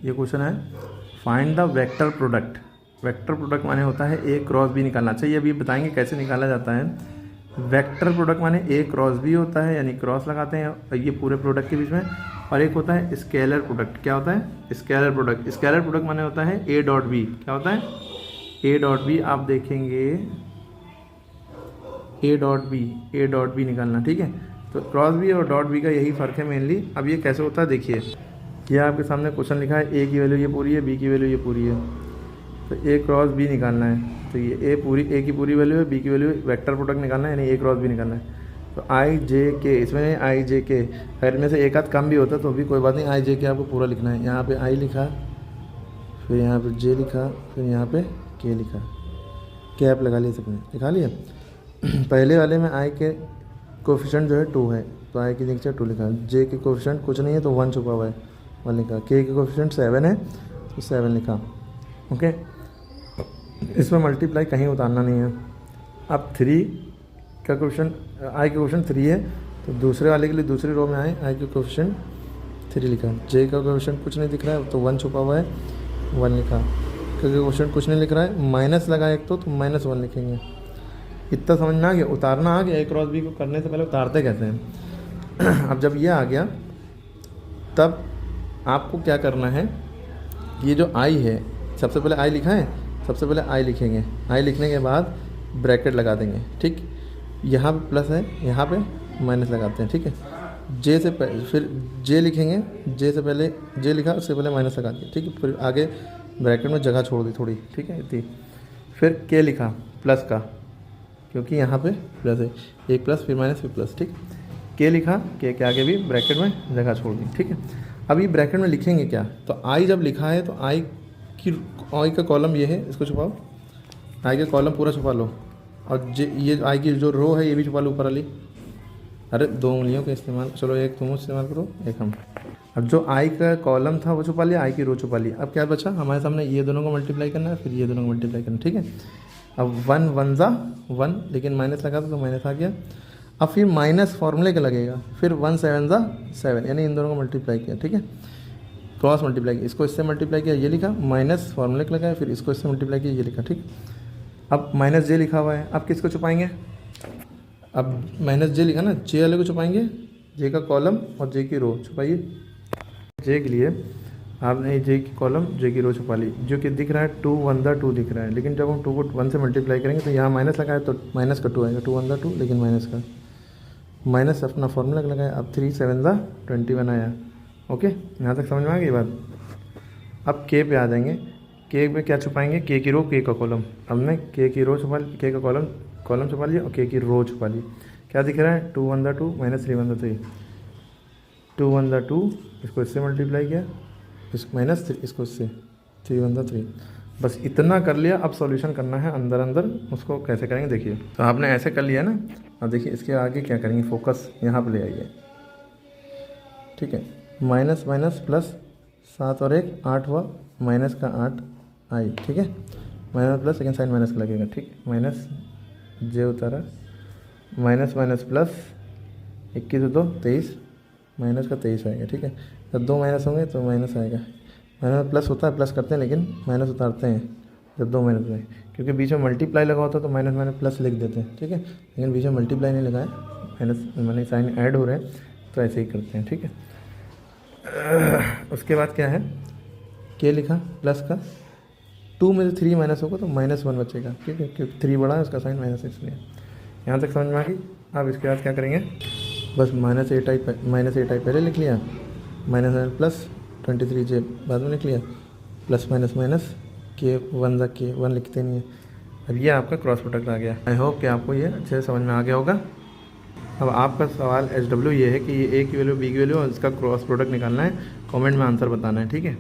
ये क्वेश्चन है find the vector product. Vector product माने होता है ए क्रॉस बी निकालना। चाहिए अभी बताएंगे कैसे निकाला जाता है। वेक्टर प्रोडक्ट माने ए क्रॉस बी होता है, यानी क्रॉस लगाते हैं ये पूरे प्रोडक्ट के बीच में। और एक होता है स्केलर प्रोडक्ट। क्या होता है? Scalar product. स्केलर प्रोडक्ट माने होता है ए डॉट बी। क्या होता है? A dot B. आप देखेंगे ए डॉट बी निकालना, ठीक है। तो क्रॉस बी और डॉट बी का यही फ़र्क है मेनली। अब ये कैसे होता है देखिए, ये आपके सामने क्वेश्चन लिखा है ए की वैल्यू ये पूरी है, बी की वैल्यू ये पूरी है, तो ए क्रॉस बी निकालना है। तो ये ए की पूरी वैल्यू है, बी की वैल्यू वेक्टर प्रोडक्ट निकालना है, यानी ए क्रॉस बी निकालना है। तो आई जे के, इसमें आई जे के खैर में से एक आध कम भी होता है तो भी कोई बात नहीं, आई जे के आपको पूरा लिखना है। यहाँ पे आई लिखा, फिर यहाँ पे जे लिखा, फिर यहाँ पे के लिखा, कैप लगा लिया, सबने लिखा लिया। पहले वाले में आई के कोफिशिएंट जो है 2 है, तो आई की जगह 2 लिखा। जे के कोफिशिएंट कुछ नहीं है तो 1 छुपा हुआ है, 1 लिखा। के कोफिशिएंट 7 है तो 7 लिखा। ओके, इसमें मल्टीप्लाई कहीं उतारना नहीं है। अब 3 का कोफिशिएंट, आई का कोफिशिएंट 3 है तो दूसरे वाले के लिए दूसरी रो में आए, आई का कोफिशिएंट 3 लिखा। जे का कोफिशिएंट कुछ नहीं दिख रहा है तो 1 छुपा हुआ है, 1 लिखा। क्योंकि कोफिशिएंट कुछ नहीं लिख रहा है, माइनस लगा एक तो -1 लिखेंगे। इतना समझ में आ गया? उतारना आ गया। ए क्रॉस बी को करने से पहले उतारते कैसे हैं। अब जब ये आ गया तब आपको क्या करना है, ये जो आई है, सबसे पहले आई लिखा है, सबसे पहले आई लिखेंगे। आई लिखने के बाद ब्रैकेट लगा देंगे, ठीक। यहाँ पे प्लस है, यहाँ पे माइनस लगाते हैं, ठीक है। जे से फिर जे लिखेंगे, जे से पहले जे लिखा, उससे पहले माइनस लगा दिया, ठीक है। फिर आगे ब्रैकेट में जगह छोड़ दी थोड़ी, ठीक है, इतनी। फिर के लिखा प्लस का, क्योंकि यहाँ पे प्लस है, एक प्लस फिर माइनस फिर प्लस, ठीक। के लिखा, के आगे भी ब्रैकेट में जगह छोड़ दी, ठीक है। अब ये ब्रैकेट में लिखेंगे क्या, तो आई जब लिखा है तो आई का कॉलम ये है, इसको छुपाओ, आई का कॉलम पूरा छुपा लो। और ये आई की जो रो है ये भी छुपा लो ऊपर वाली। अरे 2 उंगलियों का इस्तेमाल, चलो एक तुम इस्तेमाल करो, एक हम। अब जो आई का कॉलम था वो छुपा लिया, आई की रो छुपा ली। अब क्या बचा हमारे सामने, ये दोनों को मल्टीप्लाई करना है, फिर ये दोनों को मल्टीप्लाई करना है, ठीक है। अब 1 1 जा 1, लेकिन माइनस लगा तो माइनस आ गया। अब फिर माइनस फार्मूले का लगेगा, फिर 1 7 जा 7, यानी इन दोनों को मल्टीप्लाई किया, ठीक है। क्रॉस मल्टीप्लाई किया, इसको इससे मल्टीप्लाई किया, ये लिखा, माइनस फार्मूले का लगाया, फिर इसको इससे मल्टीप्लाई किया, ये लिखा, ठीक। अब माइनस जे लिखा हुआ है, अब किसको छुपाएंगे, अब माइनस जे लिखा ना, जे वाले को छुपाएंगे, जे का कॉलम और जे की रो छुपाइए। जे के लिए आपने जे की कॉलम जे की रो छुपा ली, जो कि दिख रहा है 2 1 दा 2 दिख रहा है, लेकिन जब हम 2 को 1 से मल्टीप्लाई करेंगे तो यहाँ माइनस लगाए तो माइनस का 2 आएगा, 2 1 दा 2, लेकिन माइनस का माइनस अपना फॉर्मूला लगाया। अब 3 7 दा 21 आया। ओके, यहाँ तक समझ में आ गई बात। अब के पे आ जाएंगे, के में क्या छुपाएंगे, के की रो के का कॉलम। हमने के की रो छुपा ली, के का कॉलम छुपा लिया और के की रो छुपा ली। क्या दिख रहा है, 2 1 दा 2 -3 1 दा 3, 2 1 दा 2, इसको इससे मल्टीप्लाई किया, इस माइनस इसको इससे 3 1 दा 3। बस इतना कर लिया। अब सॉल्यूशन करना है अंदर अंदर, उसको कैसे करेंगे देखिए। तो आपने ऐसे कर लिया ना, अब देखिए इसके आगे क्या करेंगे, फोकस यहाँ पे ले आइए, ठीक है। माइनस माइनस प्लस 7 और 1 8 हुआ, माइनस का 8 आई, ठीक है। Minus plus second sign minus का लगेगा, ठीक। माइनस जे उतारा, माइनस माइनस प्लस 21 2 23, माइनस का 23 आएगा, ठीक है। जब 2 माइनस होंगे तो माइनस आएगा। माइनस प्लस होता है, प्लस करते हैं लेकिन माइनस उतारते हैं जब 2 माइनस में, क्योंकि बीच में मल्टीप्लाई लगा होता है तो माइनस माइनस प्लस लिख देते हैं, ठीक है। लेकिन बीच में मल्टीप्लाई नहीं लगाया, माइनस माइनस साइन ऐड हो रहे हैं तो ऐसे ही करते हैं, ठीक है। उसके बाद क्या है, के लिखा प्लस का, 2 में से 3 माइनस होगा तो -1 बचेगा, ठीक है, क्योंकि 3 बड़ा है उसका साइन माइनस, इसलिए। यहाँ तक समझ में आ गई। अब इसके बाद क्या करेंगे, बस -8 आई पहले लिख लिया, माइनस प्लस 23 जे बाद में लिख लिया, प्लस माइनस माइनस के 1 दा के 1 लिखते नहीं है। अब ये आपका क्रॉस प्रोडक्ट आ गया। आई होप कि आपको ये अच्छे से समझ में आ गया होगा। अब आपका सवाल SW ये है कि ये ए की वैल्यू बी की वैल्यू और इसका क्रॉस प्रोडक्ट निकालना है, कमेंट में आंसर बताना है, ठीक है।